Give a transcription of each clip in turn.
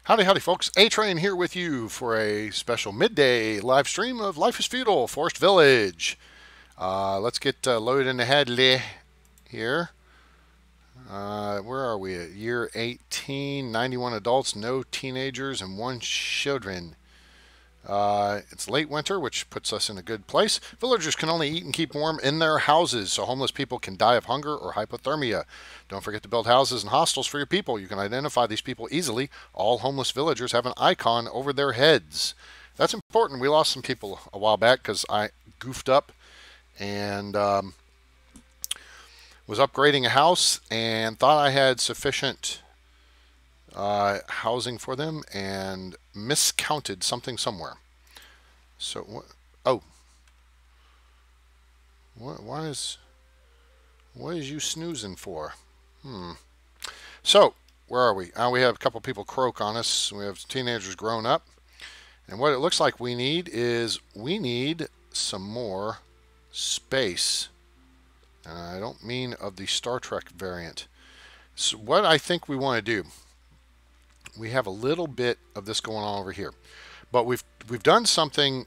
Howdy, howdy, folks. A-Train here with you for a special midday live stream of Life is Feudal, Forest Village. Let's get loaded into Haedleigh here. Where are we at? Year 18, 91 adults, no teenagers, and 1 children. It's late winter, which puts us in a good place. Villagers can only eat and keep warm in their houses, so homeless people can die of hunger or hypothermia. Don't forget to build houses and hostels for your people. You can identify these people easily. All homeless villagers have an icon over their heads. That's important. We lost some people a while back because I goofed up and was upgrading a house and thought I had sufficient housing for them and miscounted something somewhere. So what? Oh, what is you snoozing for? So where are we? We have a couple people croak on us. We have teenagers grown up, and what it looks like we need some more space, and I don't mean of the Star Trek variant. So what I think we want to do, we have a little bit of this going on over here, but we've done something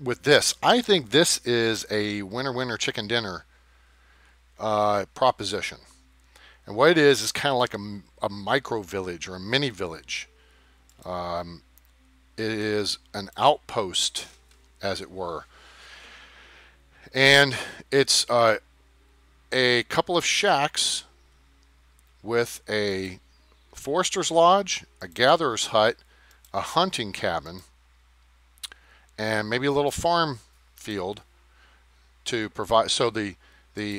with this. I think this is a winner chicken dinner proposition, and what it is kind of like a micro village or a mini village. It is an outpost, as it were, and it's a couple of shacks with a forester's lodge, a gatherer's hut, a hunting cabin, and maybe a little farm field to provide. So the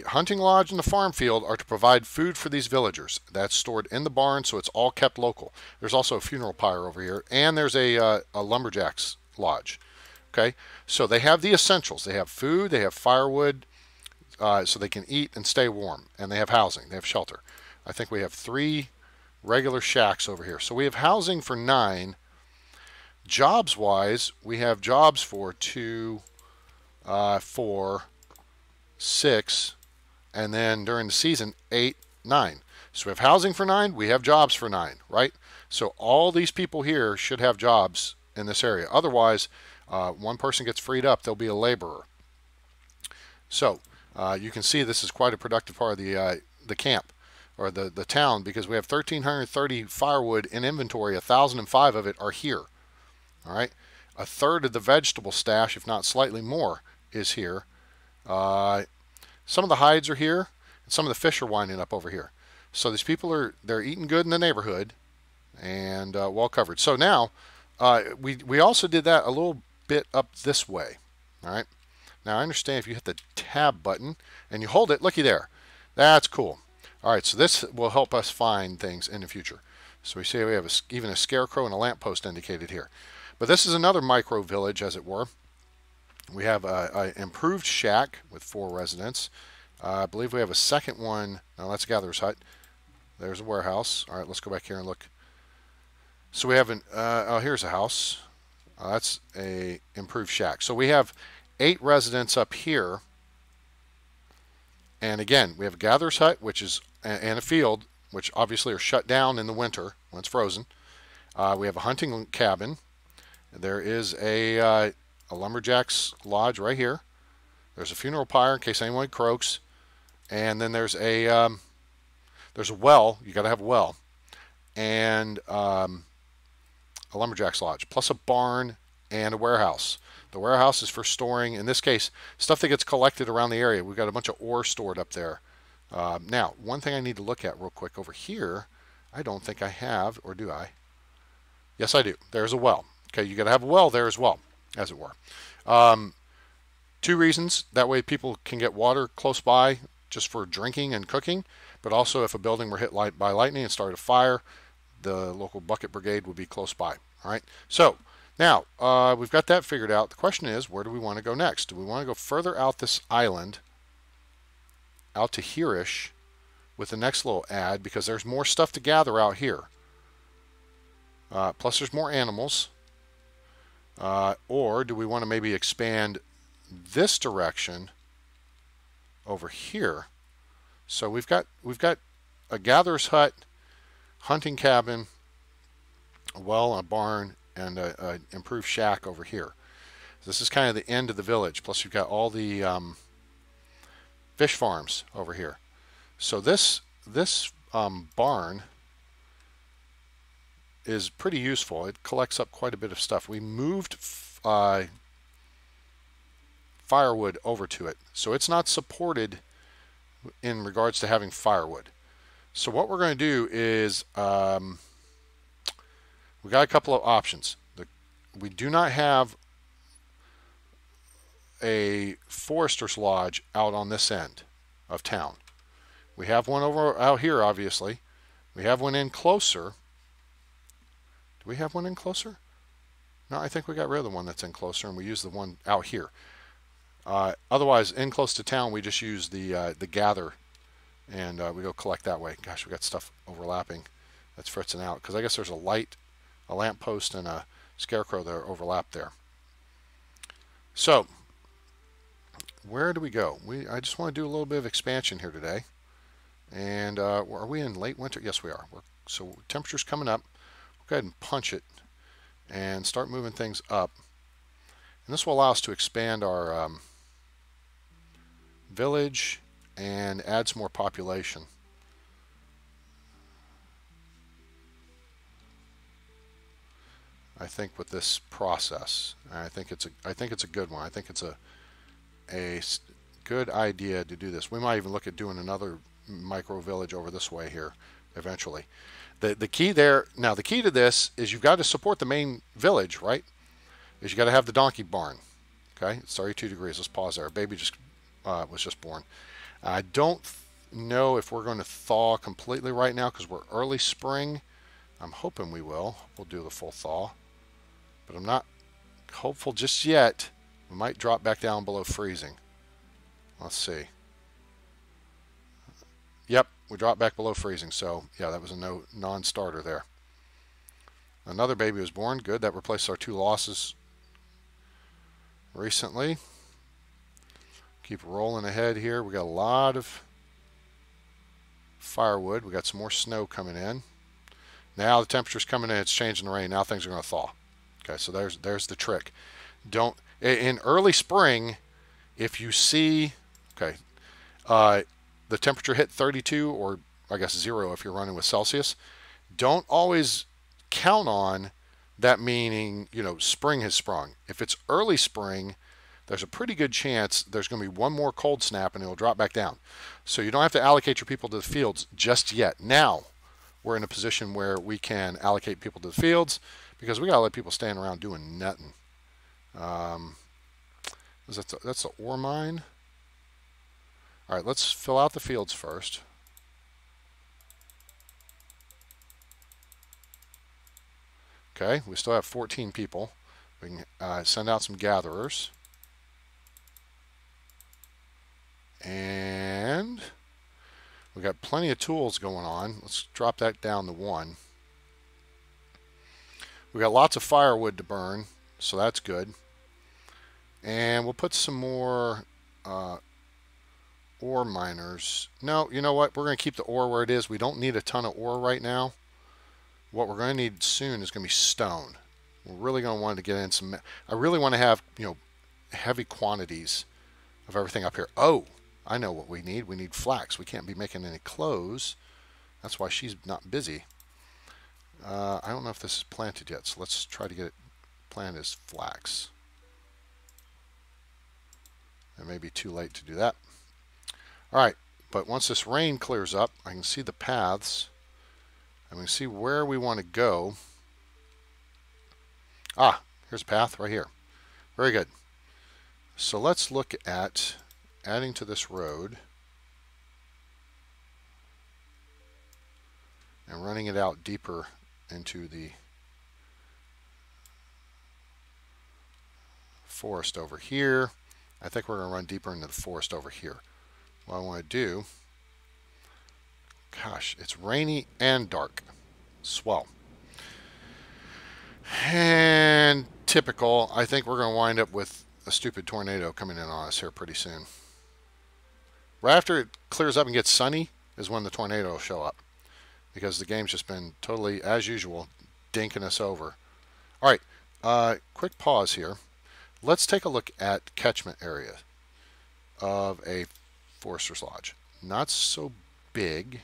hunting lodge and the farm field are to provide food for these villagers. That's stored in the barn, so it's all kept local. There's also a funeral pyre over here, and there's a lumberjack's lodge. Okay, so they have the essentials. They have food, they have firewood, so they can eat and stay warm, and they have housing, they have shelter. I think we have 3 regular shacks over here. So we have housing for 9. Jobs wise, we have jobs for 2, 4, 6, and then during the season 8, 9. So we have housing for 9, we have jobs for 9, right? So all these people here should have jobs in this area. Otherwise, one person gets freed up, they'll be a laborer. So you can see this is quite a productive part of the camp, or the town, because we have 1,330 firewood in inventory. 1,005 of it are here. All right, a third of the vegetable stash, if not slightly more, is here. Some of the hides are here, and some of the fish are winding up over here. So these people they're eating good in the neighborhood, and well covered. So now we also did that a little bit up this way. All right. Now I understand if you hit the tab button and you hold it, looky there. That's cool. All right, so this will help us find things in the future. So we see we have even a scarecrow and a lamppost indicated here. But this is another micro village, as it were. We have an improved shack with 4 residents. I believe we have a second one. No, that's a gatherer's hut. There's a warehouse. All right, let's go back here and look. So we have here's a house. That's a improved shack. So we have 8 residents up here. And again, we have a gatherer's hut, which is, and a field, which obviously are shut down in the winter when it's frozen. We have a hunting cabin. There is a lumberjack's lodge right here. There's a funeral pyre in case anyone croaks, and then there's a well. You got to have a well, and a lumberjack's lodge, plus a barn and a warehouse. The warehouse is for storing, in this case, stuff that gets collected around the area. We've got a bunch of ore stored up there. Now, one thing I need to look at real quick over here, I don't think I have, or do I? Yes, I do. There's a well. Okay, you got to have a well there as well, as it were. 2 reasons. That way people can get water close by just for drinking and cooking, but also if a building were hit by lightning and started a fire, the local bucket brigade would be close by. All right, so now, we've got that figured out. The question is, where do we want to go next? Do we want to go further out this island, out to here-ish, with the next little ad, because there's more stuff to gather out here. Plus there's more animals. Or do we want to maybe expand this direction over here? So we've got a gatherer's hut, hunting cabin, a well, a barn, and a improved shack over here. This is kind of the end of the village. Plus, you've got all the fish farms over here. So this barn is pretty useful. It collects up quite a bit of stuff. We moved firewood over to it, so it's not supported in regards to having firewood. So what we're going to do is we got a couple of options. We do not have a forester's lodge out on this end of town. We have one over out here, obviously. We have one in closer. Do we have one in closer? No, I think we got rid of the one that's in closer, and we use the one out here. Otherwise, in close to town, we just use the gather, and we go collect that way. Gosh, we got stuff overlapping that's fritzing out, because I guess there's a light, a lamp post, and a scarecrow that are overlapped there. So, where do we go? I just want to do a little bit of expansion here today. And are we in late winter? Yes, we are. So temperature's coming up. We'll go ahead and punch it and start moving things up. And this will allow us to expand our village and add some more population. I think with this process, I think it's a good one. I think it's a good idea to do this. We might even look at doing another micro village over this way here eventually. The key there, now the key to this is you've got to support the main village, right? Is you got to have the donkey barn. Okay, it's 32 degrees. Let's pause there. Baby just was just born. I don't know if we're going to thaw completely right now because we're early spring. I'm hoping we will. We'll do the full thaw, but I'm not hopeful just yet. We might drop back down below freezing. Let's see. Yep, we dropped back below freezing. So yeah, that was a non-starter there. Another baby was born. Good. That replaced our 2 losses recently. Keep rolling ahead here. We got a lot of firewood. We got some more snow coming in. Now the temperature's coming in. It's changing the rain. Now things are going to thaw. Okay, so there's the trick. Don't in early spring, if you see, okay, the temperature hit 32, or I guess 0 if you're running with Celsius, don't always count on that meaning, you know, spring has sprung. If it's early spring, there's a pretty good chance there's going to be one more cold snap and it'll drop back down. So you don't have to allocate your people to the fields just yet. Now we're in a position where we can allocate people to the fields because we got to let people stand around doing nothing. That's the ore mine. All right, let's fill out the fields first. Okay, we still have 14 people. We can send out some gatherers. And we got plenty of tools going on. Let's drop that down to 1. We got lots of firewood to burn, so that's good. And we'll put some more ore miners. No, you know what? We're going to keep the ore where it is. We don't need a ton of ore right now. What we're going to need soon is going to be stone. We're really going to want to get in some. I really want to have, you know, heavy quantities of everything up here. Oh, I know what we need. We need flax. We can't be making any clothes. That's why she's not busy. I don't know if this is planted yet, so let's try to get it planted as flax. It may be too late to do that. All right, but once this rain clears up, I can see the paths. And we can see where we want to go. Ah, here's a path right here. Very good. So let's look at adding to this road and running it out deeper into the forest over here. I think we're going to run deeper into the forest over here. What I want to do, gosh, it's rainy and dark. Swell. And typical, I think we're going to wind up with a stupid tornado coming in on us here pretty soon. Right after it clears up and gets sunny is when the tornado will show up. Because the game's just been totally, as usual, dinking us over. All right, quick pause here. Let's take a look at catchment area of a Forester's Lodge. Not so big.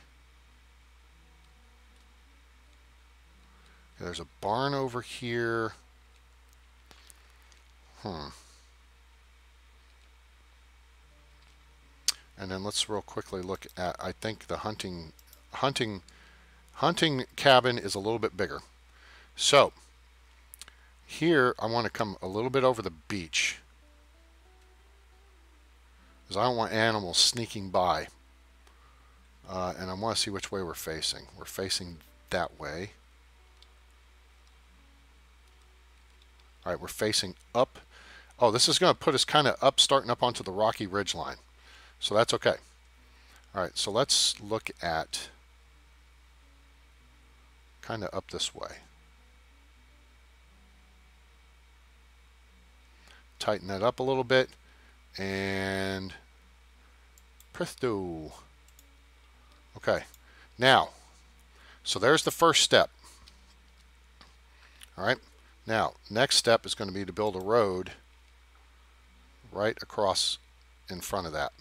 There's a barn over here. And then let's real quickly look at, I think the hunting cabin is a little bit bigger. So here I want to come a little bit over the beach, because I don't want animals sneaking by. And I want to see which way we're facing. We're facing that way. All right, we're facing up. Oh, this is going to put us kind of up, starting up onto the rocky ridge line. So that's okay. All right, so let's look at kind of up this way. Tighten that up a little bit, and presto. Okay, now, so there's the first step. All right, now, next step is going to be to build a road right across in front of that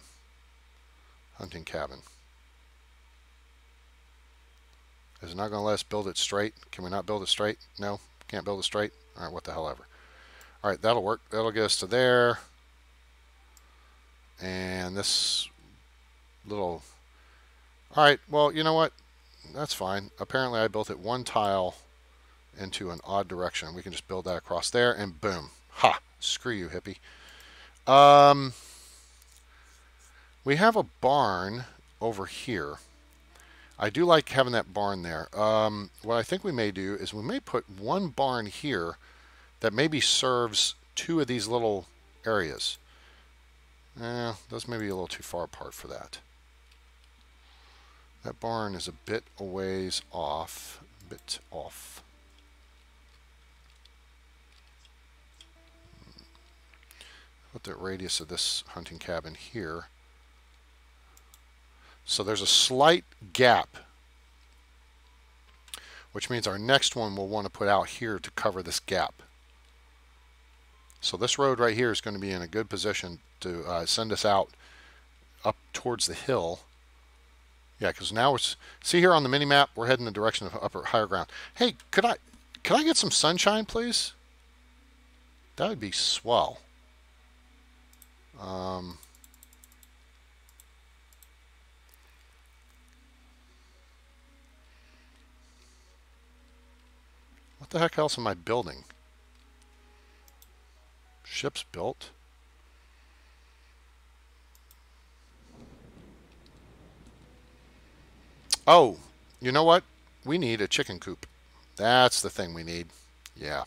hunting cabin. Is it not going to let us build it straight? Can we not build it straight? No, can't build it straight? All right, what the hell ever. All right, that'll work. That'll get us to there. And this little... All right, well, you know what? That's fine. Apparently I built it one tile into an odd direction. We can just build that across there, and boom. Ha! Screw you, hippie. We have a barn over here. I do like having that barn there. What I think we may do is we may put one barn here that maybe serves two of these little areas. Those may be a little too far apart for that. That barn is a bit a ways off. Put the radius of this hunting cabin here. So there's a slight gap, which means our next one we'll want to put out here to cover this gap. So this road right here is going to be in a good position to send us out up towards the hill. Yeah, because now it's, see here on the mini map, we're heading in the direction of higher ground. Hey, could I get some sunshine, please? That would be swell. What the heck else am I building? Ships built. Oh, you know what? We need a chicken coop. That's the thing we need. Yeah.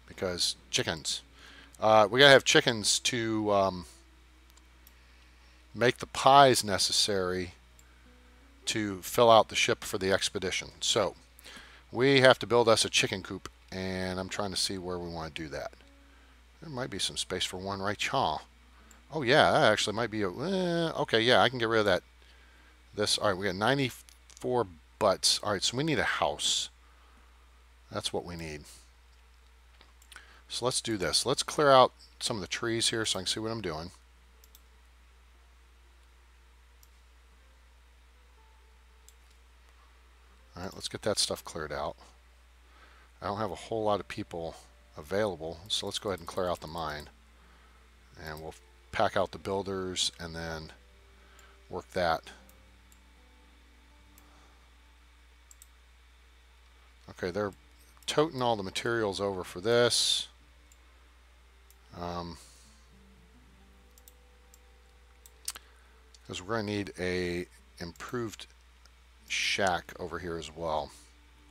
Because chickens. We gotta have chickens to make the pies necessary to fill out the ship for the expedition. So we have to build us a chicken coop, and I'm trying to see where we want to do that. There might be some space for one right here. Oh yeah, that actually might be a... okay, yeah, I can get rid of that. All right, we got 94 butts. All right, so we need a house. That's what we need. So let's do this. Let's clear out some of the trees here so I can see what I'm doing. All right, let's get that stuff cleared out. I don't have a whole lot of people available, so let's go ahead and clear out the mine. And we'll pack out the builders and then work that. Okay, they're toting all the materials over for this. Because we're going to need a improved shack over here as well.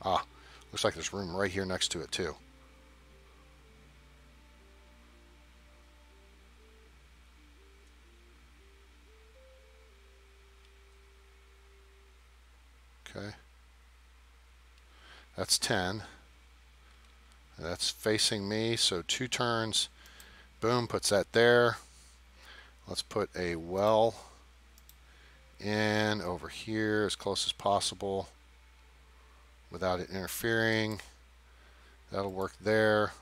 Ah, looks like there's room right here next to it too. Okay. That's 10. That's facing me, so 2 turns. Boom, puts that there. Let's put a well in over here as close as possible without it interfering. That'll work there.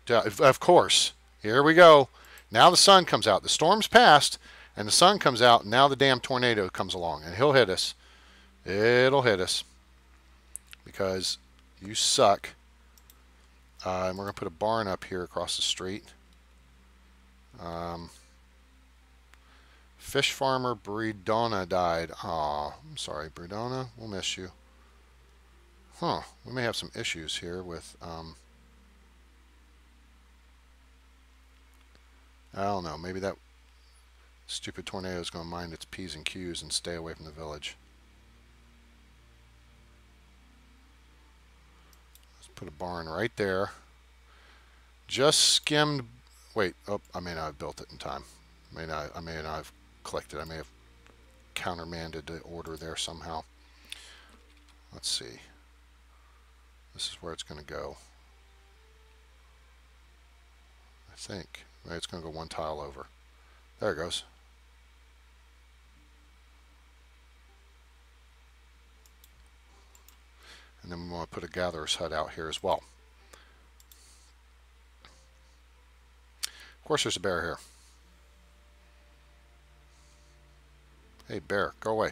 Of course. Here we go. Now the sun comes out. The storm's passed, and the sun comes out, and now the damn tornado comes along, and he'll hit us. It'll hit us. Because you suck. And we're going to put a barn up here across the street. Fish farmer Bredona died. Aw, I'm sorry, Bredona. We'll miss you. Huh. We may have some issues here with... I don't know. Maybe that stupid tornado is going to mind its P's and Q's and stay away from the village. Let's put a barn right there. Just skimmed... Wait. Oh, I may not have built it in time. I may not have clicked it. I may have countermanded the order there somehow. Let's see. This is where it's going to go. I think. Right, it's going to go one tile over. There it goes. And then we want to put a gatherer's hut out here as well. Of course, there's a bear here. Hey, bear, go away.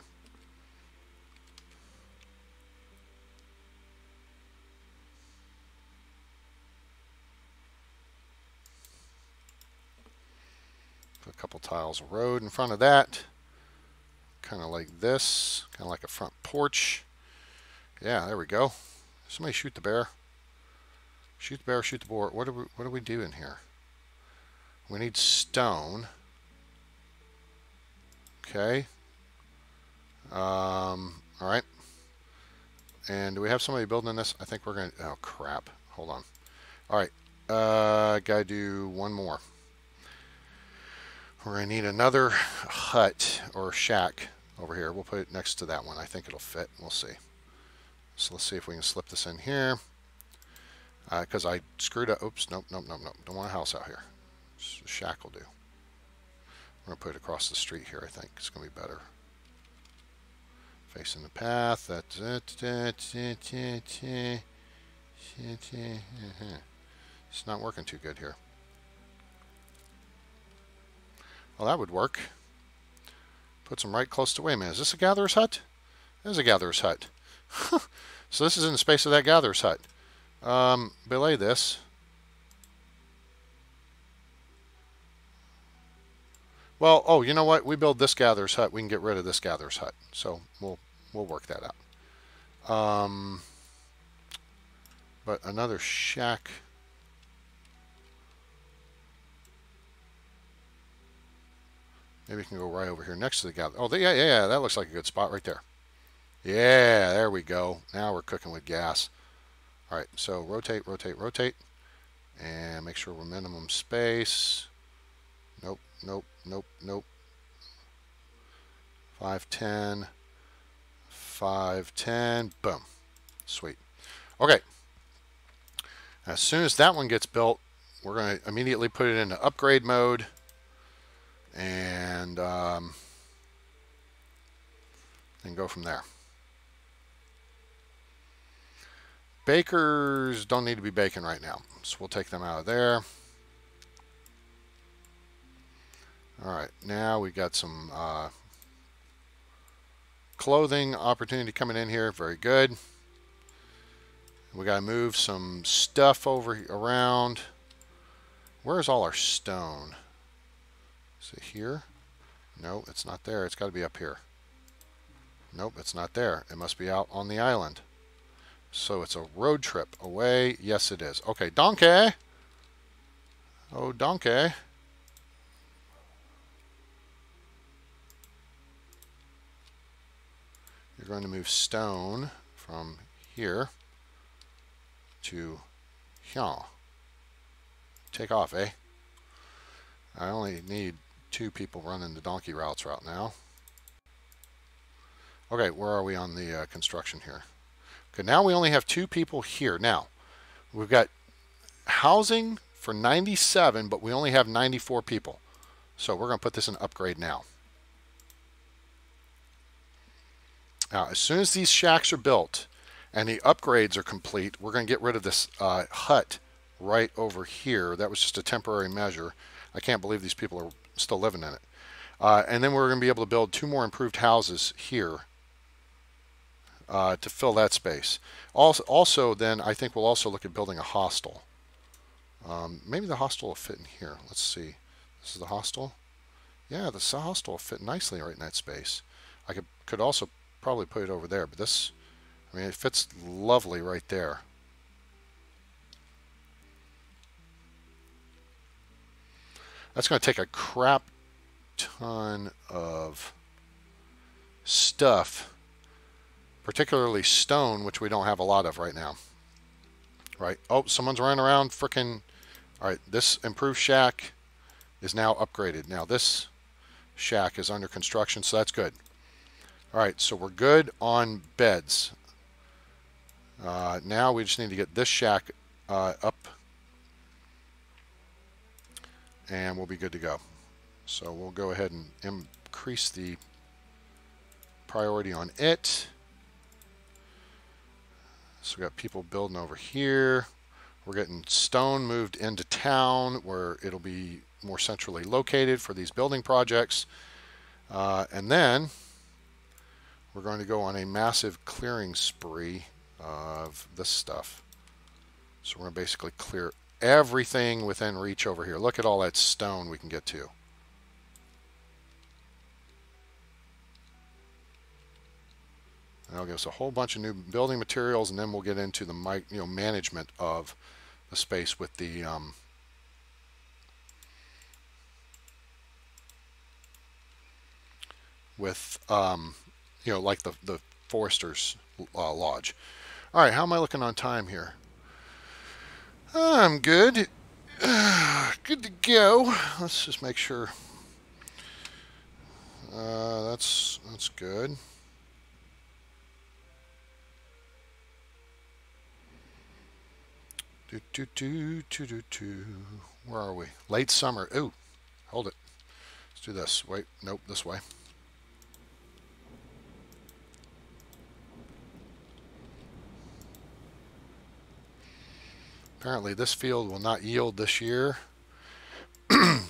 Put a couple tiles of road in front of that. Kind of like this. Kind of like a front porch. Yeah, there we go. Somebody shoot the bear. Shoot the bear, shoot the boar. What do we do in here? We need stone. Okay. All right. And do we have somebody building this? I think we're going to... Oh, crap. Hold on. All right. Gotta do one more. We're going to need another hut or shack over here. We'll put it next to that one. I think it'll fit. We'll see. So let's see if we can slip this in here. Because I screwed up. Oops. Nope, nope, nope, nope. Don't want a house out here. Just a shack will do. We're going to put it across the street here, I think. It's going to be better. Facing the path. That's it. It's not working too good here. Well, that would work. Put some right close to... Wait a minute. Is this a gatherer's hut? It is a gatherer's hut. So this is in the space of that gatherer's hut. Belay this. Well, oh, you know what? We build this gatherer's hut. We can get rid of this gatherer's hut. So we'll work that out. But another shack. Maybe we can go right over here next to the gather. Oh, yeah. That looks like a good spot right there. Yeah, there we go. Now we're cooking with gas. All right, so rotate, rotate, rotate. And make sure we're minimum space. Nope, nope, nope, nope. 510. 510. Boom. Sweet. Okay. As soon as that one gets built, we're going to immediately put it into upgrade mode. And go from there. Bakers don't need to be baking right now, so we'll take them out of there. Alright, now we got some clothing opportunity coming in here. Very good. We got to move some stuff around. Where's all our stone? Is it here? No, it's not there. It's got to be up here. Nope, it's not there. It must be out on the island. So it's a road trip away. Yes, it is. Okay, donkey. Oh, donkey. You're going to move stone from here to here. Take off, eh? I only need 2 people running the donkey routes right now. Okay, where are we on the construction here? Okay, now we only have 2 people here. Now, we've got housing for 97, but we only have 94 people. So we're going to put this in upgrade now. Now, as soon as these shacks are built, and the upgrades are complete, we're going to get rid of this hut right over here. That was just a temporary measure. I can't believe these people are still living in it. And then we're going to be able to build 2 more improved houses here to fill that space. Also, then I think we'll also look at building a hostel. Maybe the hostel will fit in here. Let's see. This is the hostel. Yeah, the hostel will fit nicely right in that space. I could also probably put it over there, but this, I mean, it fits lovely right there. That's going to take a crap ton of stuff, particularly stone, which we don't have a lot of right now. Right? Oh, someone's running around frickin'. All right, this improved shack is now upgraded. Now this shack is under construction, so that's good. All right, so we're good on beds. Now we just need to get this shack up, and we'll be good to go. So we'll go ahead and increase the priority on it. So we got people building over here. We're getting stone moved into town where it'll be more centrally located for these building projects. And then we're going to go on a massive clearing spree of this stuff. So we're going to basically clear everything within reach over here. Look at all that stone we can get to. That'll give us a whole bunch of new building materials, and then we'll get into the management of the space with the like the Forester's Lodge. All right, how am I looking on time here? I'm good. Good to go. Let's just make sure. That's good. Where are we? Late summer. Ooh, hold it. Let's do this. Wait, nope, this way. Apparently this field will not yield this year.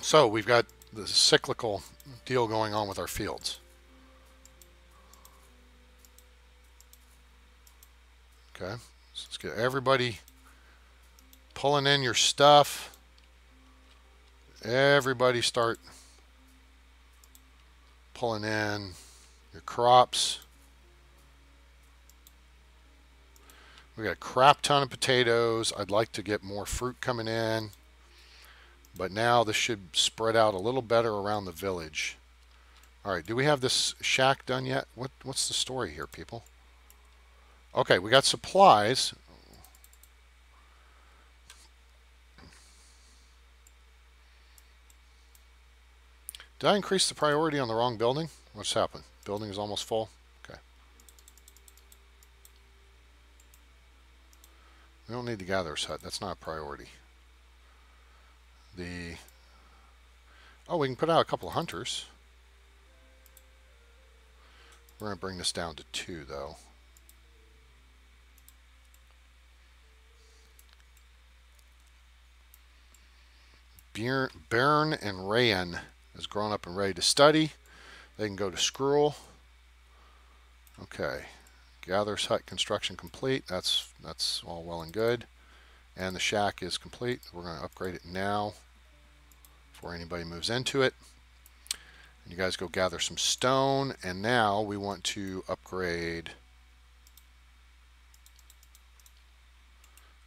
So we've got the cyclical deal going on with our fields. Okay, so let's get everybody pulling in your stuff. Everybody start pulling in your crops. We got a crap ton of potatoes. I'd like to get more fruit coming in, but now this should spread out a little better around the village. All right, do we have this shack done yet? What's the story here, people? Okay, we got supplies. Did I increase the priority on the wrong building? What's happened? Building is almost full. Okay. We don't need the gatherer's hut. That's not a priority. Oh, we can put out a couple of hunters. We're going to bring this down to 2, though. Baron and Rayan is grown up and ready to study. They can go to school. Okay. Gatherer's hut construction complete. That's all well and good. And the shack is complete. We're going to upgrade it now before anybody moves into it. And you guys go gather some stone. And now we want to upgrade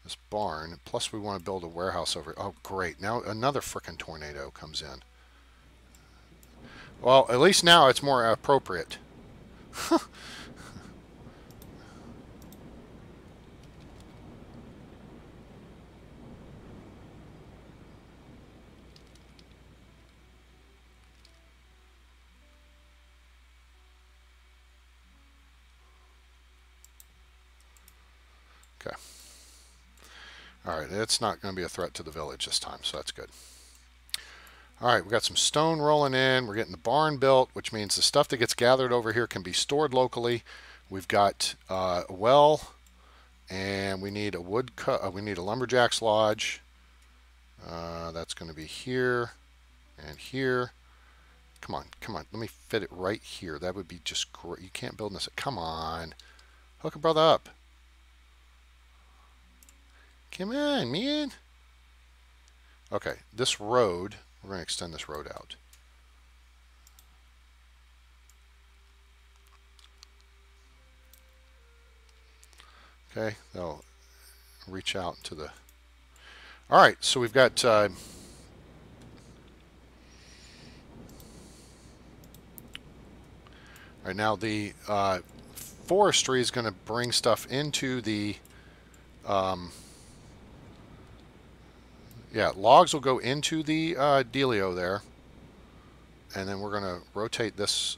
this barn. Plus we want to build a warehouse over. Oh, great. Now another frickin' tornado comes in. Well, at least now it's more appropriate. Okay. All right, it's not going to be a threat to the village this time, so that's good. All right, we got some stone rolling in. We're getting the barn built, which means the stuff that gets gathered over here can be stored locally. We've got a well And we need a we need a lumberjack's lodge. That's going to be here and here. Come on, come on. Let me fit it right here. That would be just great. You can't build this. Come on. Hook a brother up. Come on, man. Okay, this road, we're going to extend this road out. Okay, that'll reach out to the... All right, so we've got... all right, now the forestry is going to bring stuff into the... yeah, logs will go into the dealio there. And then we're going to rotate this.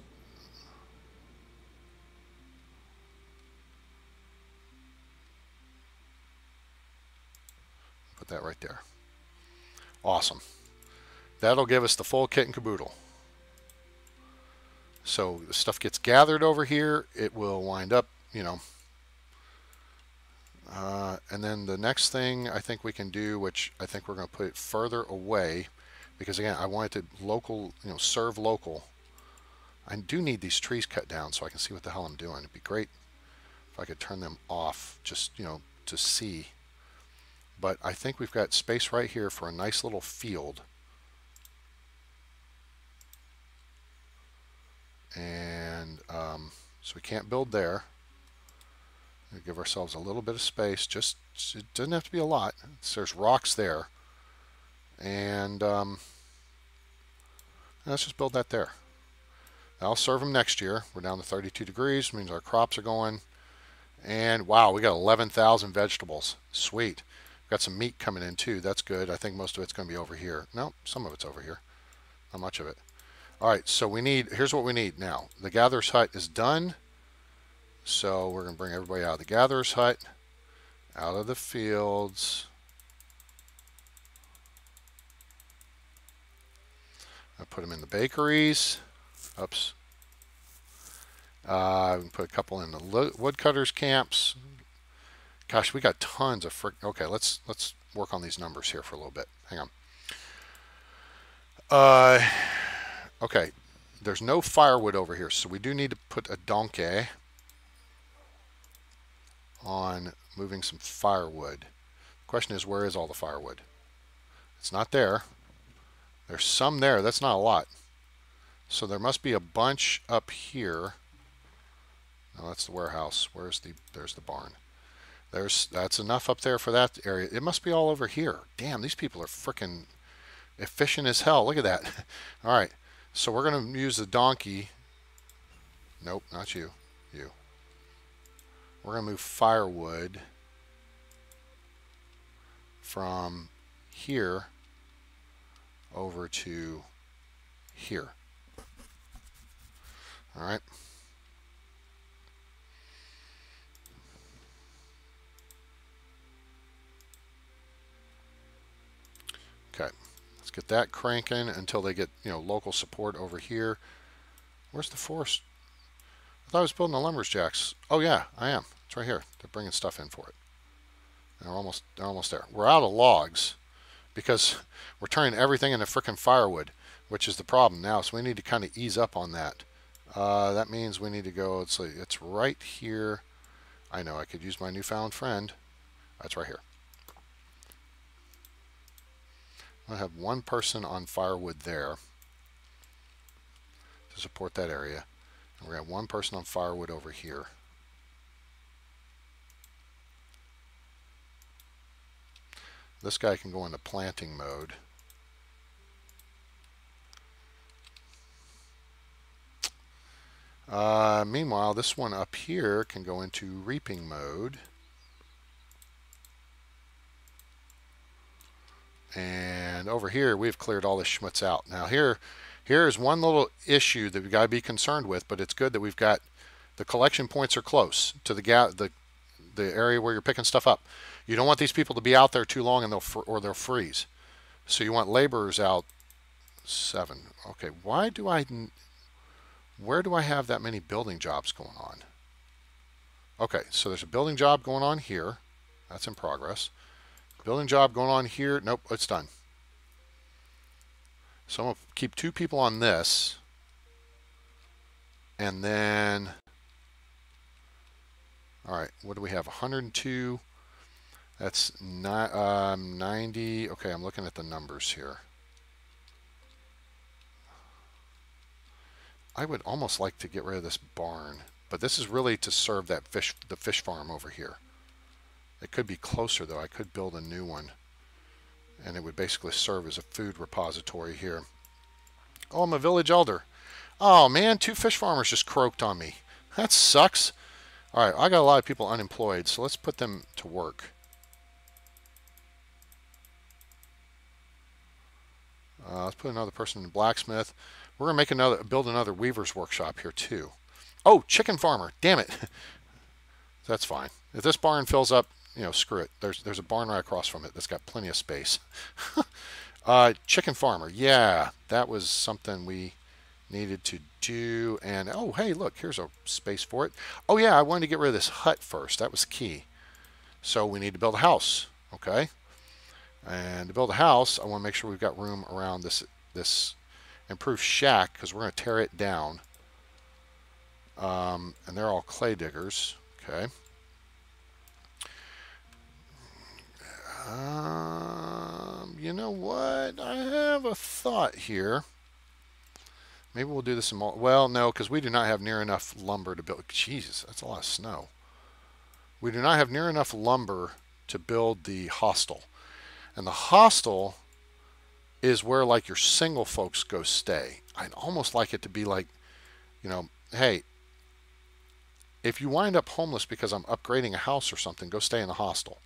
Put that right there. Awesome. That'll give us the full kit and caboodle. So the stuff gets gathered over here. It will wind up, you know. And then the next thing I think we can do, which I think we're going to put it further away, because again, I want it to local, you know, serve local. I do need these trees cut down so I can see what the hell I'm doing. It'd be great if I could turn them off, just, you know, to see. But I think we've got space right here for a nice little field. And so we can't build there. We give ourselves a little bit of space. Just, it doesn't have to be a lot. There's rocks there. And let's just build that there. That'll serve them next year. We're down to 32 degrees, means our crops are going. And wow, we got 11,000 vegetables. Sweet. We've got some meat coming in too. That's good. I think most of it's going to be over here. No, some of it's over here. Not much of it. All right, so we need, here's what we need now. The gatherer's hut is done. So we're going to bring everybody out of the gatherer's hut, out of the fields. I put them in the bakeries. Oops. We can put a couple in the woodcutters camps. Gosh, we got tons of okay, let's work on these numbers here for a little bit. Hang on. Okay, there's no firewood over here, so we do need to put a donkey on moving some firewood. The question is, where is all the firewood? It's not there. There's some there. That's not a lot. So there must be a bunch up here. No, that's the warehouse. There's the barn. That's enough up there for that area. It must be all over here. Damn, these people are freaking efficient as hell. Look at that. All right. So we're going to use the donkey. Nope, not you. You. We're going to move firewood from here over to here. All right. Okay. Let's get that cranking until they get, you know, local support over here. Where's the forest? I thought I was building the lumberjacks. Oh yeah, I am. It's right here. They're bringing stuff in for it. They're almost there. We're out of logs because we're turning everything into frickin' firewood, which is the problem now. So we need to kind of ease up on that. That means we need to go. It's right here. I know I could use my newfound friend. That's right here. I'm gonna have one person on firewood there to support that area. And we're going to have one person on firewood over here. This guy can go into planting mode. Meanwhile, this one up here can go into reaping mode. And over here, we've cleared all this schmutz out. Now here's one little issue that we've got to be concerned with, but it's good that we've got the collection points are close to the area where you're picking stuff up. You don't want these people to be out there too long and they'll freeze. So you want laborers out 7. Okay, where do I have that many building jobs going on? Okay, so there's a building job going on here. That's in progress. Building job going on here. Nope, it's done. So I'm going to keep 2 people on this. And then, all right, what do we have? 102. That's not 90. Okay, I'm looking at the numbers here. I would almost like to get rid of this barn, but this is really to serve that the fish farm over here. It could be closer though. I could build a new one, and it would basically serve as a food repository here. Oh, I'm a village elder. Oh man, 2 fish farmers just croaked on me. That sucks. All right, I got a lot of people unemployed, so let's put them to work. Let's put another person in blacksmith. We're gonna build another weaver's workshop here too. Oh, chicken farmer. Damn it. That's fine. If this barn fills up, you know, screw it. There's a barn right across from it that's got plenty of space. Chicken farmer. Yeah, that was something we needed to do. And oh, hey, look, here's a space for it. Oh yeah, I wanted to get rid of this hut first. That was key. So we need to build a house. Okay. And to build a house, I want to make sure we've got room around this improved shack, because we're going to tear it down. And they're all clay diggers. Okay. You know what? I have a thought here. Maybe we'll do this in well, no, because we do not have near enough lumber to build. Jesus, that's a lot of snow. We do not have near enough lumber to build the hostel. And the hostel is where like your single folks go stay. I'd almost like it to be like, you know, hey, if you wind up homeless because I'm upgrading a house or something, go stay in the hostel.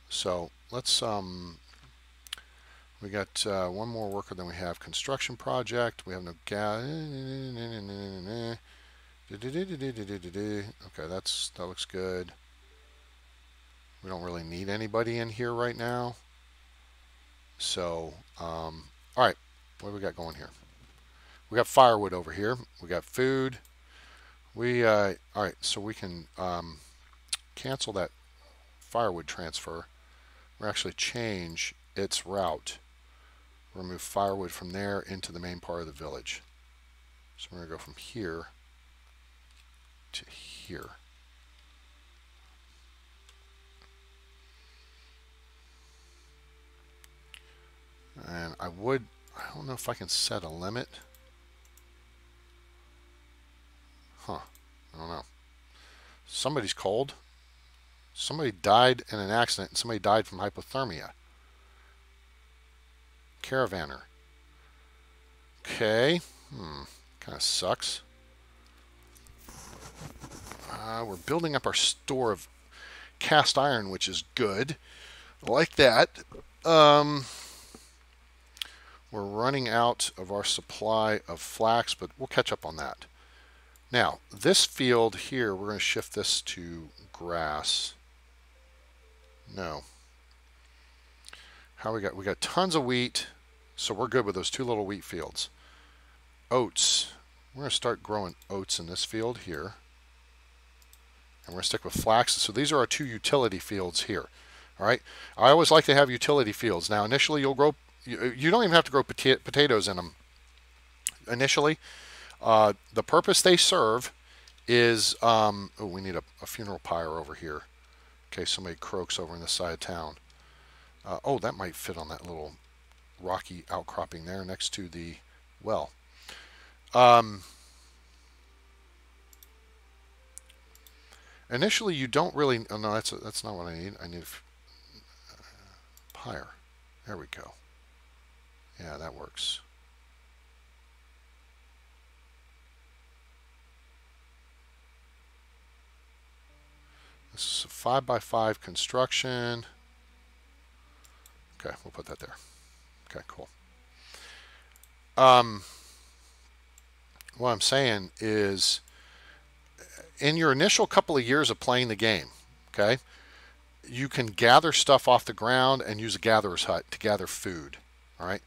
So let's, we got one more worker than we have. Construction project. We have no gas. Okay, that looks good. We don't really need anybody in here right now. So, all right, what do we got going here? We got firewood over here. We got food. All right, so we can cancel that firewood transfer. Or actually change its route. Remove firewood from there into the main part of the village. So we're going to go from here to here. And I don't know if I can set a limit. Huh, I don't know. Somebody's cold. Somebody died in an accident and somebody died from hypothermia. Caravaner. Okay. Kind of sucks. We're building up our store of cast iron, which is good. I like that. We're running out of our supply of flax, but we'll catch up on that. Now, this field here, we're going to shift this to grass. No. How we got? We got tons of wheat, so we're good with those 2 little wheat fields. Oats. We're going to start growing oats in this field here. And we're going to stick with flax. So these are our 2 utility fields here. All right. I always like to have utility fields. Now, initially, you'll grow. You don't even have to grow potatoes in them. Initially, the purpose they serve is. Oh, we need a funeral pyre over here. In case somebody croaks over on this side of town. Oh, that might fit on that little rocky outcropping there next to the well. Initially, you don't really. Oh no, that's not what I need. I need a pyre. There we go. Yeah, that works. This is a 5x5 construction. Okay, we'll put that there. Okay, cool. What I'm saying is, in your initial couple of years of playing the game, okay, you can gather stuff off the ground and use a gatherer's hut to gather food. All right,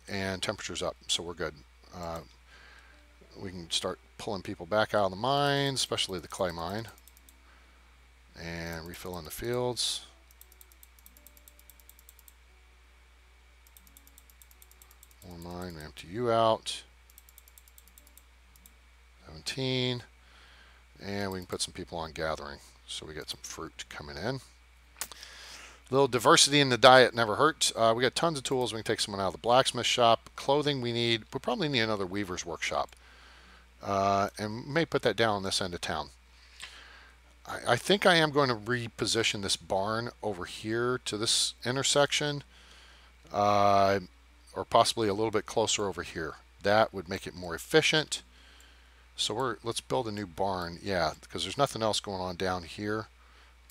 and temperature's up, so we're good. We can start pulling people back out of the mines, especially the clay mine, and refilling the fields. More mine, we empty you out. 17. And we can put some people on gathering so we get some fruit coming in. A little diversity in the diet never hurts. We got tons of tools. We can take someone out of the blacksmith shop. Clothing we probably need another weaver's workshop. And may put that down on this end of town. I think I am going to reposition this barn over here to this intersection, or possibly a little bit closer over here. That would make it more efficient. So let's build a new barn, yeah, because there's nothing else going on down here.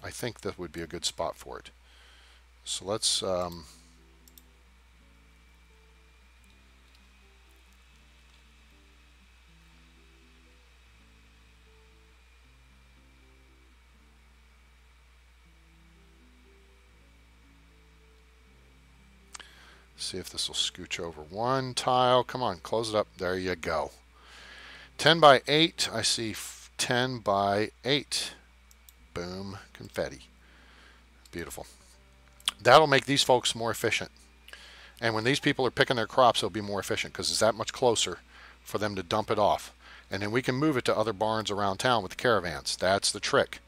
I think that would be a good spot for it. So let's see if this will scooch over one tile. Come on, close it up. There you go. 10 by 8. I see 10 by 8. Boom, confetti. Beautiful. That'll make these folks more efficient. And when these people are picking their crops, it'll be more efficient because it's that much closer for them to dump it off. And then we can move it to other barns around town with the caravans. That's the trick.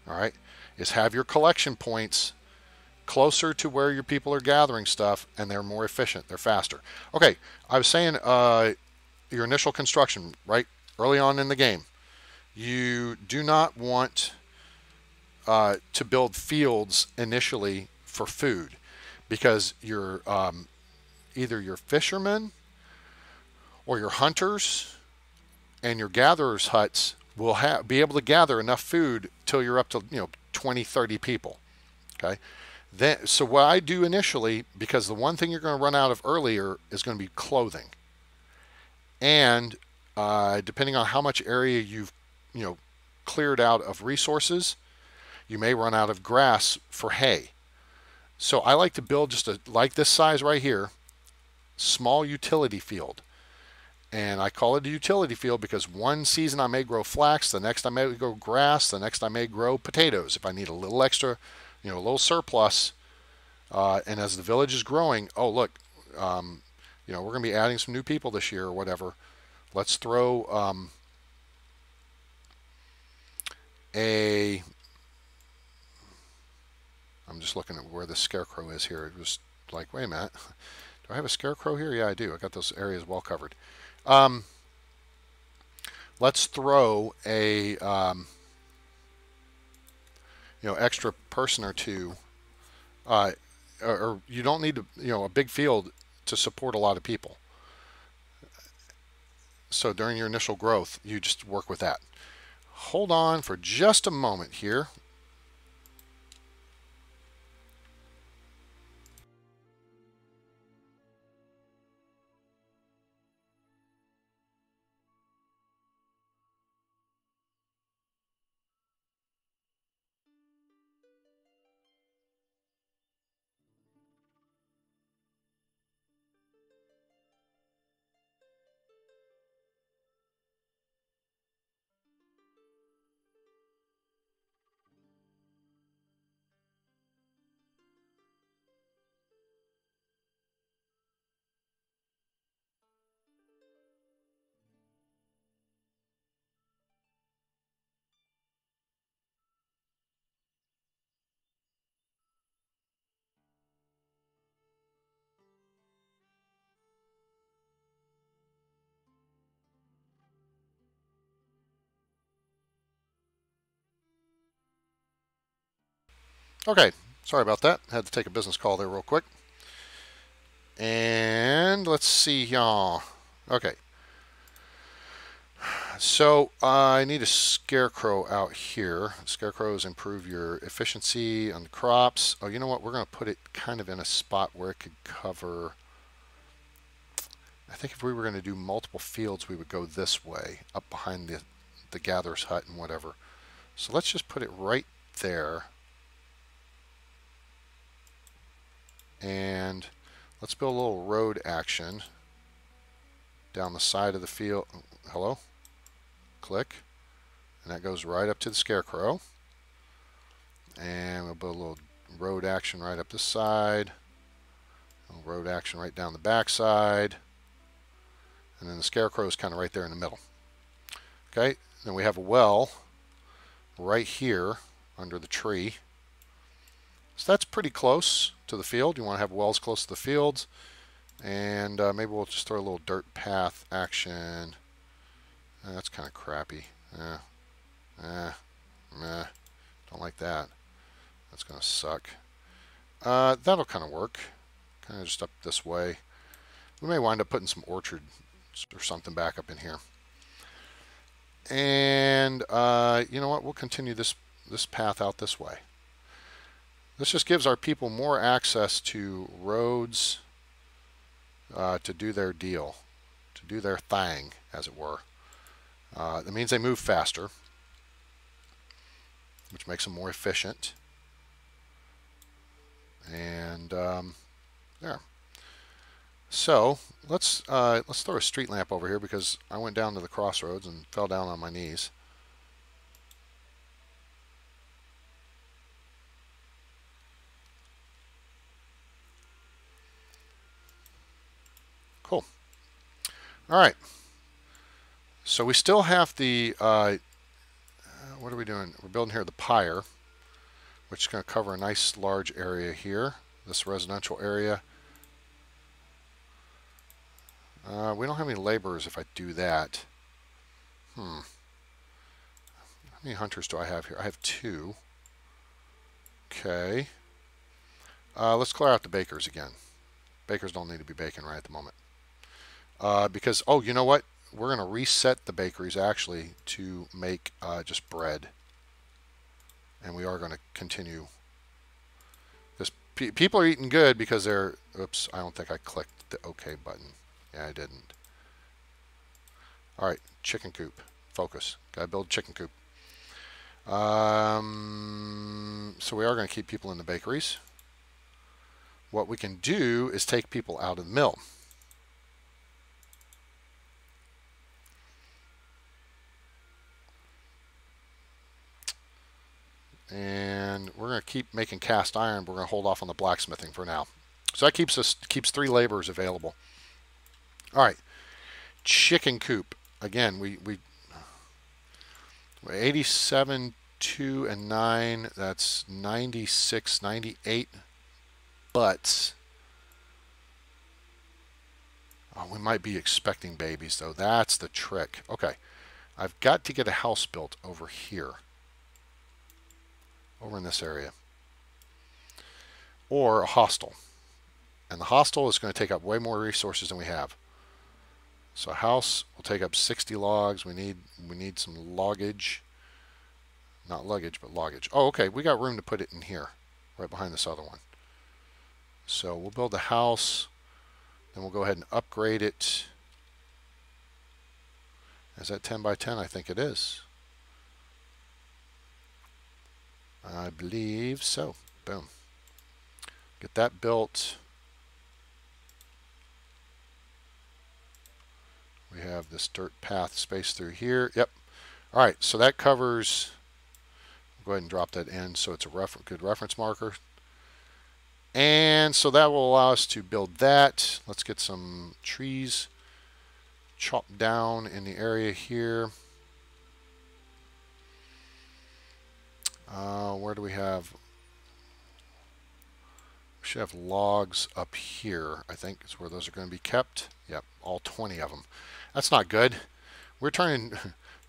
All right, is have your collection points closer to where your people are gathering stuff, and they're more efficient. They're faster. Okay, I was saying your initial construction, right, early on in the game, you do not want to build fields initially for food, because your either your fishermen or your hunters and your gatherers' huts will be able to gather enough food till you're up to 20, 30 people. Okay. So what I do initially, because the one thing you're going to run out of earlier is going to be clothing, and depending on how much area you've cleared out of resources, you may run out of grass for hay. So I like to build just like this size right here, small utility field. And I call it a utility field because one season I may grow flax, the next I may grow grass, the next I may grow potatoes if I need a little extra, a little surplus. And as the village is growing, oh look, we're going to be adding some new people this year or whatever. Let's throw I'm just looking at where the scarecrow is here. It was like, wait a minute, do I have a scarecrow here? Yeah, I do. I got those areas well covered. Let's throw a extra person or two, or you don't need a big field to support a lot of people. So during your initial growth, you just work with that. Hold on for just a moment here. Okay, sorry about that. Had to take a business call there real quick. And let's see, y'all. Okay. So I need a scarecrow out here. Scarecrows improve your efficiency on the crops. Oh, you know what? We're going to put it kind of in a spot where it could cover. I think if we were going to do multiple fields, we would go this way, up behind the gatherer's hut and whatever. So let's just put it right there. And let's build a little road action down the side of the field. Hello? Click. And that goes right up to the scarecrow. And we'll build a little road action right up this side. A little road action right down the back side. And then the scarecrow is kind of right there in the middle. Okay, then we have a well right here under the tree. So that's pretty close to the field. You want to have wells close to the fields. And maybe we'll just throw a little dirt path action. That's kind of crappy. Don't like that. That's going to suck. That'll kind of work. Kind of just up this way. We may wind up putting some orchards or something back up in here. And you know what? We'll continue this path out this way. This just gives our people more access to roads to do their deal, to do their thing, as it were. That means they move faster, which makes them more efficient. And there. So let's throw a street lamp over here because I went down to the crossroads and fell down on my knees. Cool. All right. So we still have the, what are we doing? We're building here the pyre, which is going to cover a nice large area here, this residential area. We don't have any laborers if I do that. How many hunters do I have here? I have 2. Okay. Let's clear out the bakers again. Bakers don't need to be baking right at the moment. Because, oh, you know what? We're going to reset the bakeries actually to make just bread. And we are going to continue. This people are eating good because they're, oops, I don't think I clicked the OK button. Yeah, I didn't. All right, chicken coop. Focus. Gotta build a chicken coop. So we are going to keep people in the bakeries. What we can do is take people out of the mill. And we're going to keep making cast iron. We're going to hold off on the blacksmithing for now. So that keeps 3 laborers available. All right, chicken coop. Again, we're 87, 2, and 9. That's 96, 98 butts. Oh, we might be expecting babies, though. That's the trick. Okay, I've got to get a house built over here. Over in this area. Or a hostel. And the hostel is going to take up way more resources than we have. So a house will take up 60 logs. We need some loggage. Not luggage, but loggage. Oh, okay. We got room to put it in here, right behind this other one. So we'll build a house. Then we'll go ahead and upgrade it. Is that 10 by 10? I think it is. I believe so. Boom. Get that built. We have this dirt path space through here. Yep. All right, so that covers, go ahead and drop that in so it's a good reference marker. And so that will allow us to build that. Let's get some trees chopped down in the area here. Where do we have? We should have logs up here, I think is where those are going to be kept. Yep, all 20 of them. That's not good. We're turning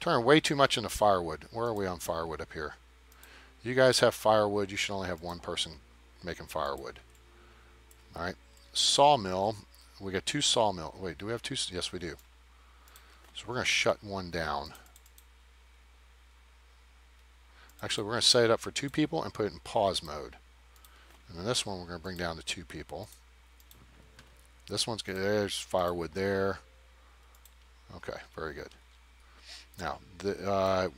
way too much into firewood. Where are we on firewood up here? You guys have firewood. You should only have 1 person making firewood. All right. Sawmill. We got 2 sawmill. Wait, do we have 2? Yes, we do. So we're going to shut 1 down. Actually, we're going to set it up for 2 people and put it in pause mode. And then this one we're going to bring down to 2 people. This one's good. There's firewood there. Okay, very good. Now, they've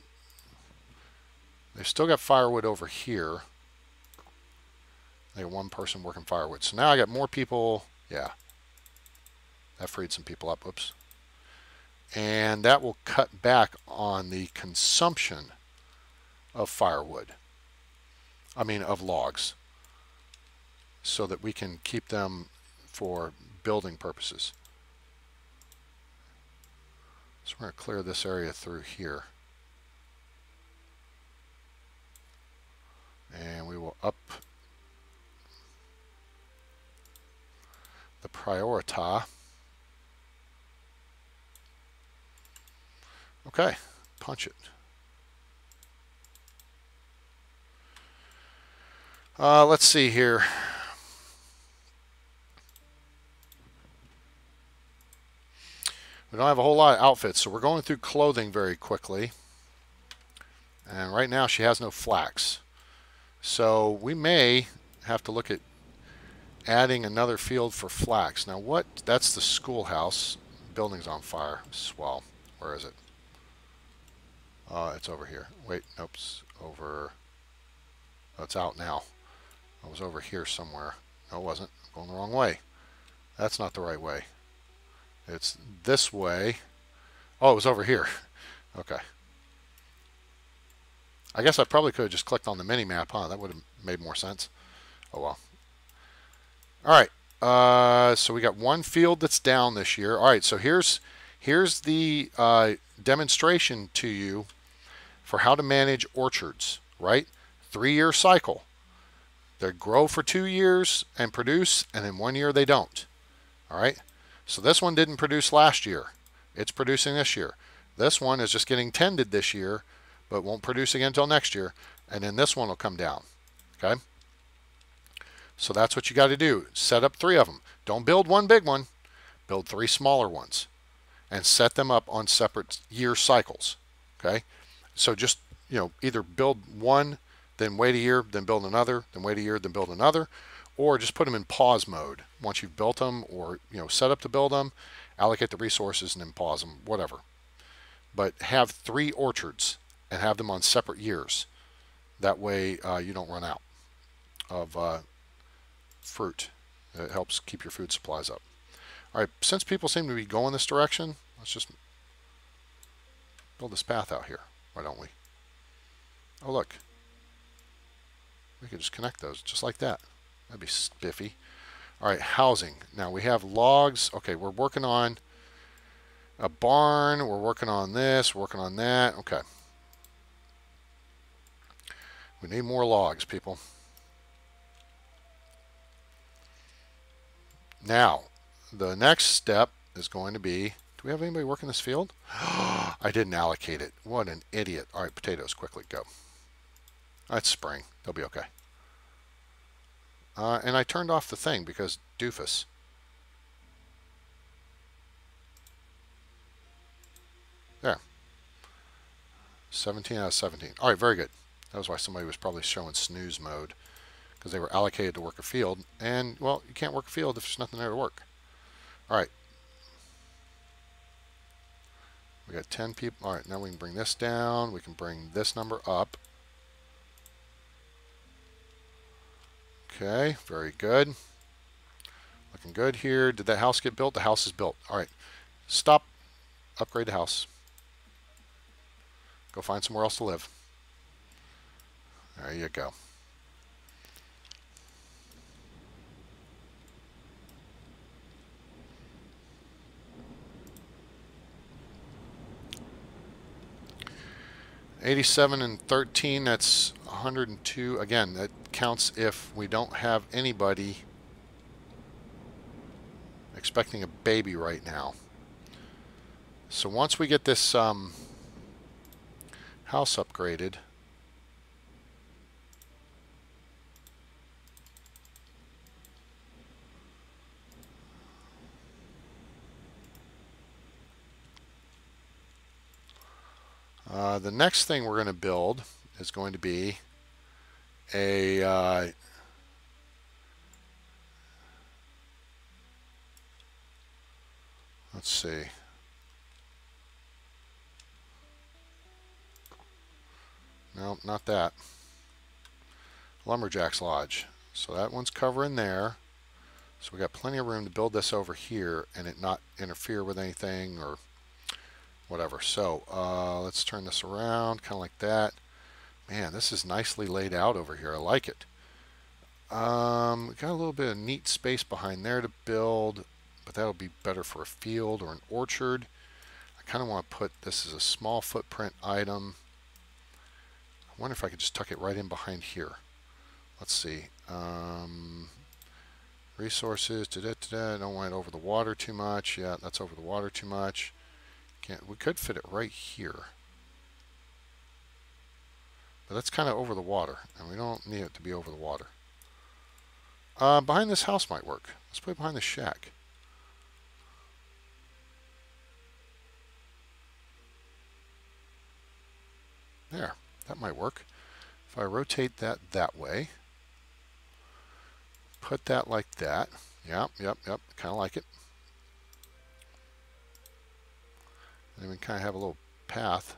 still got firewood over here. They got 1 person working firewood. So now I got more people. Yeah. That freed some people up. Oops. and that will cut back on the consumption of firewood. I mean, of logs, so that we can keep them for building purposes. So we're going to clear this area through here. And we will up the priority. Okay, punch it. Let's see here. We don't have a whole lot of outfits, so we're going through clothing very quickly. And right now she has no flax. So we may have to look at adding another field for flax. Now what? That's the schoolhouse. Building's on fire. Swell. Where is it? It's over here. Wait, nope. It's over. Oh, it's out now. I was over here somewhere. No, it wasn't. I'm going the wrong way. That's not the right way. It's this way. Oh, it was over here. Okay. I guess I probably could have just clicked on the mini map, huh? That would have made more sense. Oh well. All right. So we got one field that's down this year. All right. So here's the demonstration to you for how to manage orchards. Right? 3-year cycle. They grow for 2 years and produce, and in 1 year they don't. All right. So this one didn't produce last year. It's producing this year. This one is just getting tended this year, but won't produce again until next year. And then this one will come down. Okay. So that's what you got to do. Set up 3 of them. Don't build one big one. Build 3 smaller ones and set them up on separate year cycles. Okay. So just, either build one, then wait a year, then build another, then wait a year, then build another, or just put them in pause mode once you've built them, or set up to build them, allocate the resources and then pause them, whatever. But have 3 orchards and have them on separate years. That way you don't run out of fruit. It helps keep your food supplies up. All right, since people seem to be going this direction, let's just build this path out here. Why don't we? Oh, look. We could just connect those just like that. That'd be spiffy. All right, housing. Now we have logs. Okay, we're working on a barn. We're working on this. Working on that. Okay. We need more logs, people. Now, the next step is going to be, do we have anybody working this field? I didn't allocate it. What an idiot. All right, potatoes, quickly, go. It's spring. They'll be okay. And I turned off the thing because doofus. There. 17 out of 17. All right, very good. That was why somebody was probably showing snooze mode, because they were allocated to work a field. And, well, you can't work a field if there's nothing there to work. All right. We got 10 people. All right, now we can bring this down. We can bring this number up. Okay, very good. Looking good here. Did that house get built? The house is built. All right, stop. Upgrade the house. Go find somewhere else to live. There you go. $87 and 13, that's 102. Again, that counts if we don't have anybody expecting a baby right now. So once we get this house upgraded, the next thing we're going to build is going to be a let's see. No, not that. Lumberjack's Lodge. So that one's covering there. So we got plenty of room to build this over here and it not interfere with anything or whatever. So let's turn this around, kind of like that. Man, this is nicely laid out over here. I like it. We got a little bit of neat space behind there to build, but that'll be better for a field or an orchard. I kind of want to put this as a small footprint item. I wonder if I could just tuck it right in behind here. Let's see. Resources. I don't want it over the water too much. Yeah, that's over the water too much. We could fit it right here. But that's kind of over the water, and we don't need it to be over the water. Behind this house might work. Let's put it behind the shack. There, that might work. If I rotate that way, put that like that. Yep, kind of like it. And then we kind of have a little path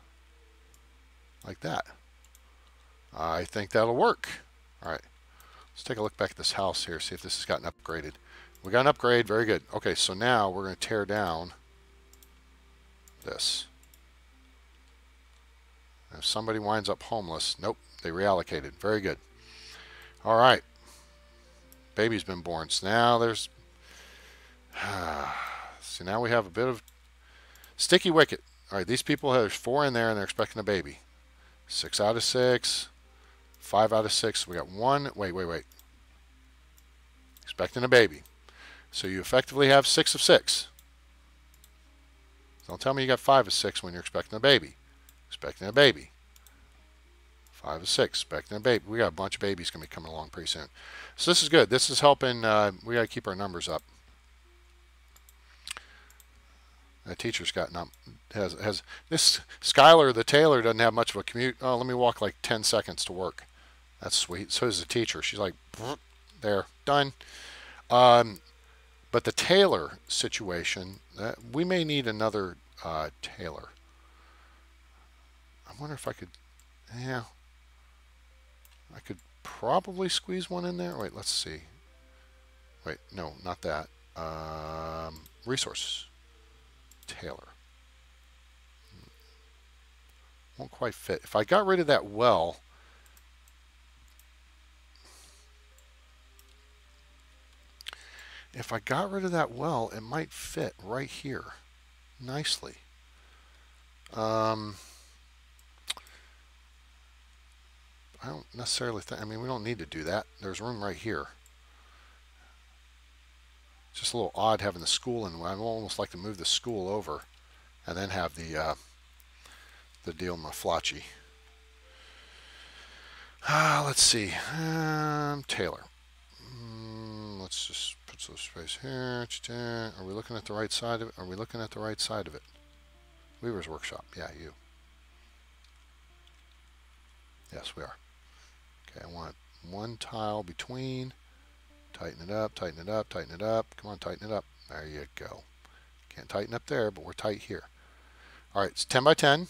like that. I think that'll work. All right, let's take a look back at this house here, see if this has gotten upgraded. We got an upgrade, very good. Okay, so now we're going to tear down this. If somebody winds up homeless, nope, they reallocated. Very good. All right, baby's been born. So now there's, see, now we have a bit of sticky wicket. All right, these people, there's 4 in there and they're expecting a baby. 6 out of 6, 5 out of 6. We got 1. Wait. Expecting a baby. So you effectively have 6 of 6. Don't tell me you got 5 of 6 when you're expecting a baby. Expecting a baby. 5 of 6. Expecting a baby. We got a bunch of babies going to be coming along pretty soon. So this is good. This is helping. We got to keep our numbers up. The teacher's got has this. Skylar, the tailor, doesn't have much of a commute. Oh, let me walk like 10 seconds to work. That's sweet. So is the teacher. She's like, there, done. But the tailor situation, we may need another tailor. I wonder if I could, yeah, I could probably squeeze one in there. Wait, let's see. Wait, no, not that. Resource tailor. Won't quite fit. If I got rid of that well, it might fit right here nicely. I don't necessarily think, I mean, we don't need to do that. There's room right here. It's just a little odd having the school in. I'd almost like to move the school over and then have the deal Maflachi. Let's see. Taylor. Let's just put some space here. Are we looking at the right side of it? Are we looking at the right side of it? Weaver's Workshop. Yeah, you. Yes, we are. Okay, I want 1 tile between. Tighten it up, tighten it up, tighten it up. Come on, tighten it up. There you go. Can't tighten up there, but we're tight here. All right, it's 10 by 10.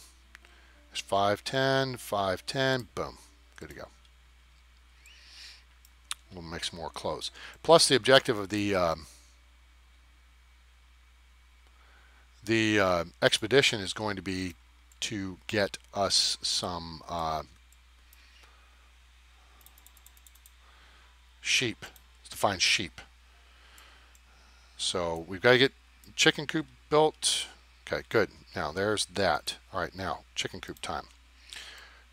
There's 5, 10, 5, 10. Boom. Good to go. We'll make some more clothes. Plus, the objective of the expedition is going to be to get us some sheep, to find sheep. So we've got to get chicken coop built. Okay, good. Now there's that. All right, now chicken coop time.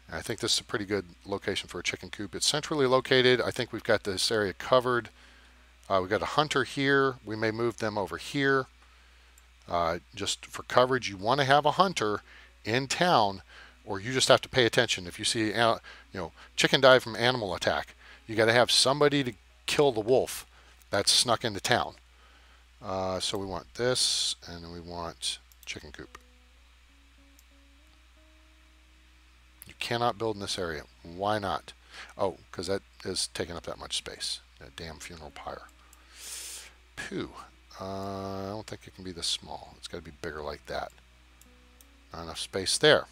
I think this is a pretty good location for a chicken coop. It's centrally located. I think we've got this area covered. We've got a hunter here. We may move them over here. Just for coverage, you want to have a hunter in town, or you just have to pay attention. If you see, chicken died from animal attack, you got to have somebody to kill the wolf that's snuck into town. So we want this, and then we want chicken coop. You cannot build in this area. Why not? Oh, because that is taking up that much space. That damn funeral pyre. Phew. I don't think it can be this small. It's got to be bigger like that. Not enough space there.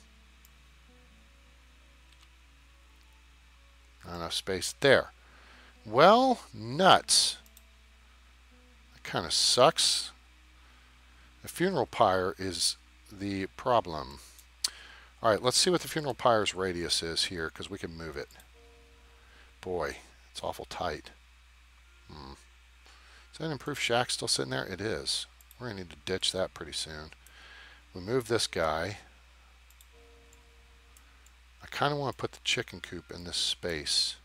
Not enough space there. Well, nuts. That kind of sucks. The funeral pyre is the problem. All right, let's see what the funeral pyre's radius is here, because we can move it. Boy, it's awful tight. Is that an improved shack still sitting there? It is. We're going to need to ditch that pretty soon. We move this guy. I kind of want to put the chicken coop in this space.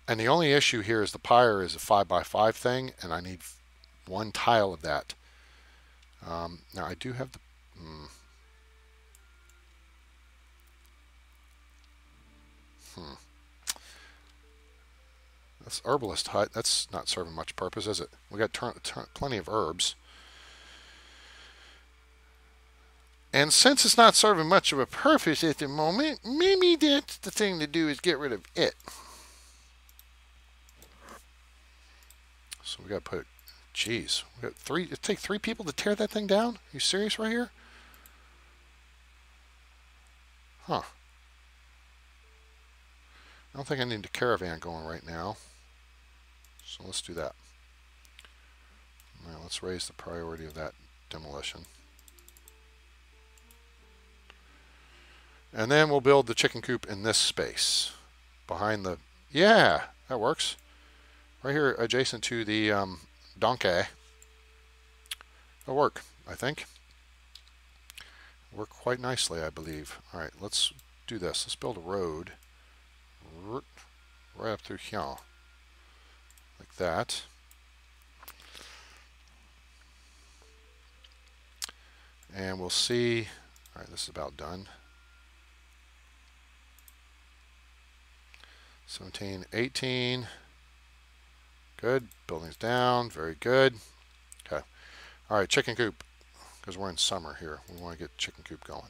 And the only issue here is the pyre is a 5x5 thing, and I need one tile of that. Now I do have the... This herbalist hut, that's not serving much purpose, is it? We got plenty of herbs. And since it's not serving much of a purpose at the moment, maybe that's the thing to do is get rid of it. So we got to put, geez, we got it take 3 people to tear that thing down? Are you serious right here? Huh. I don't think I need a caravan going right now. So let's do that. Now let's raise the priority of that demolition. And then we'll build the chicken coop in this space. Behind the... Yeah, that works. Right here adjacent to the donkey. That'll work, I think. Work quite nicely, I believe. All right, let's do this. Let's build a road right up through here. Like that. And we'll see. All right, this is about done. 17, 18. Good. Building's down. Very good. Okay. All right, chicken coop. Because we're in summer here. We want to get chicken coop going.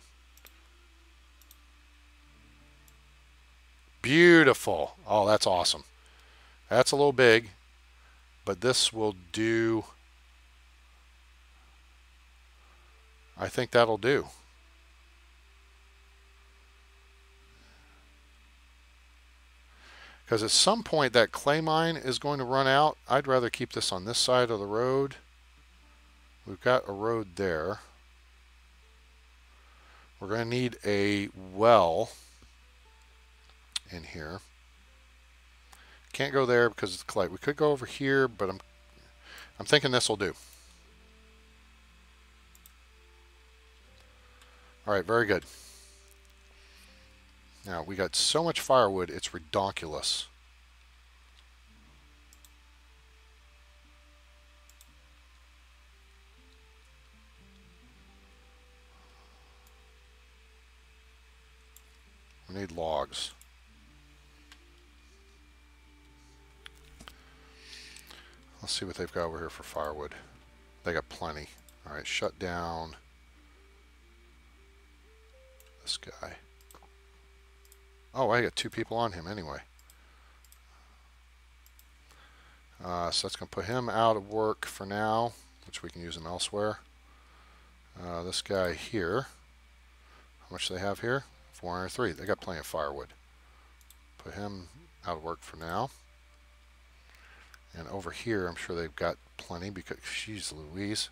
Beautiful. Oh, that's awesome. That's a little big, but this will do. I think that'll do. Because at some point that clay mine is going to run out. I'd rather keep this on this side of the road. We've got a road there. We're going to need a well in here. Can't go there because it's clay. We could go over here, but I'm thinking this will do. All right, very good. Now, we got so much firewood, it's redonkulous. We need logs. Let's see what they've got over here for firewood. They got plenty. All right, shut down this guy. Oh, I got 2 people on him anyway. So that's going to put him out of work for now, which we can use him elsewhere. This guy here, how much do they have here? 403. They got plenty of firewood. Put him out of work for now. And over here, I'm sure they've got plenty because, she's Louise.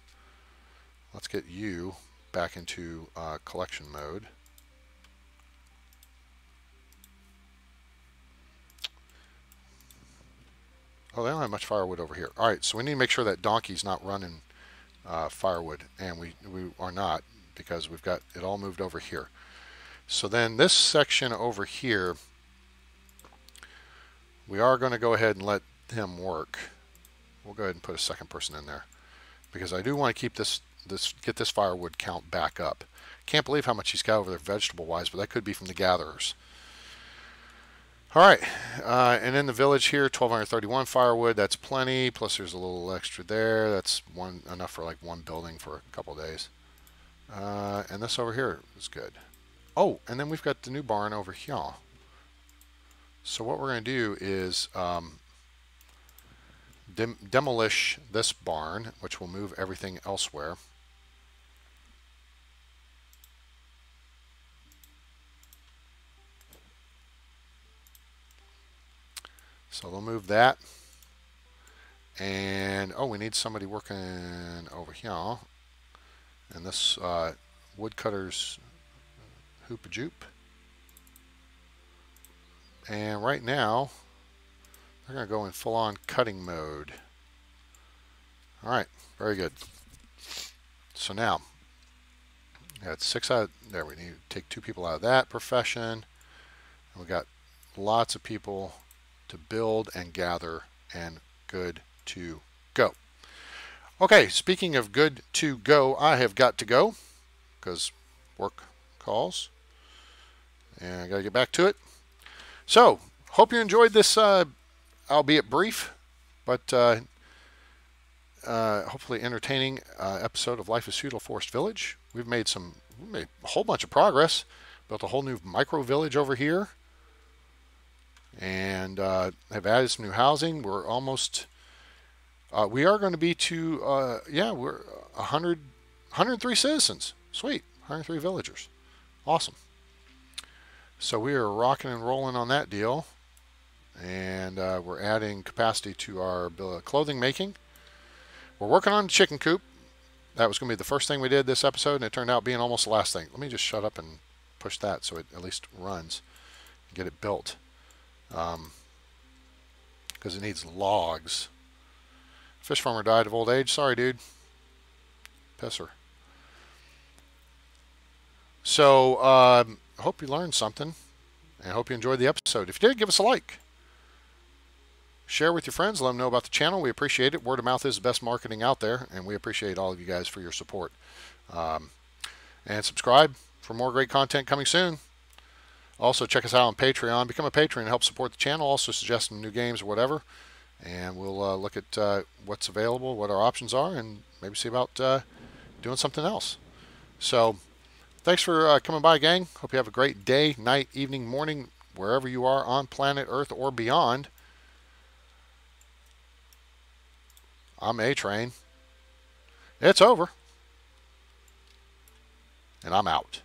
Let's get you back into collection mode. Oh, they don't have much firewood over here. All right, so we need to make sure that donkey's not running firewood, and we are not because we've got it all moved over here. So then this section over here, we are going to go ahead and let him work. We'll go ahead and put a second person in there because I do want to keep get this firewood count back up. Can't believe how much he's got over there vegetable wise, but that could be from the gatherers. All right, and in the village here, 1,231 firewood. That's plenty. Plus, there's a little extra there. That's enough for like 1 building for a couple of days. And this over here is good. Oh, and then we've got the new barn over here. So what we're going to do is demolish this barn, which will move everything elsewhere. So they'll move that. And, oh, we need somebody working over here. And this woodcutter's hoop-a-joop. And right now, they're going to go in full-on cutting mode. All right, very good. So now, got 6 out. There, we need to take 2 people out of that profession. And we got lots of people to build and gather, and good to go. Okay, speaking of good to go, I have got to go because work calls, and I got to get back to it. So, hope you enjoyed this, albeit brief, but hopefully entertaining episode of Life is Feudal Forest Village. We made a whole bunch of progress. Built a whole new micro village over here, and have added some new housing. We're almost. We are going to be to we're 103 citizens. Sweet, 103 villagers. Awesome. So we are rocking and rolling on that deal, and we're adding capacity to our clothing making. We're working on the chicken coop. That was going to be the first thing we did this episode, and it turned out being almost the last thing. Let me just shut up and push that so it at least runs and get it built, because it needs logs. Fish farmer died of old age. Sorry, dude. Pisser. So, I hope you learned something, and I hope you enjoyed the episode. If you did, give us a like. Share with your friends. Let them know about the channel. We appreciate it. Word of mouth is the best marketing out there, and we appreciate all of you guys for your support. And subscribe for more great content coming soon. Also, check us out on Patreon. Become a patron and help support the channel. Also, suggest some new games or whatever. And we'll look at what's available, what our options are, and maybe see about doing something else. So, thanks for coming by, gang. Hope you have a great day, night, evening, morning, wherever you are on planet Earth or beyond. I'm A-Train. It's over. And I'm out.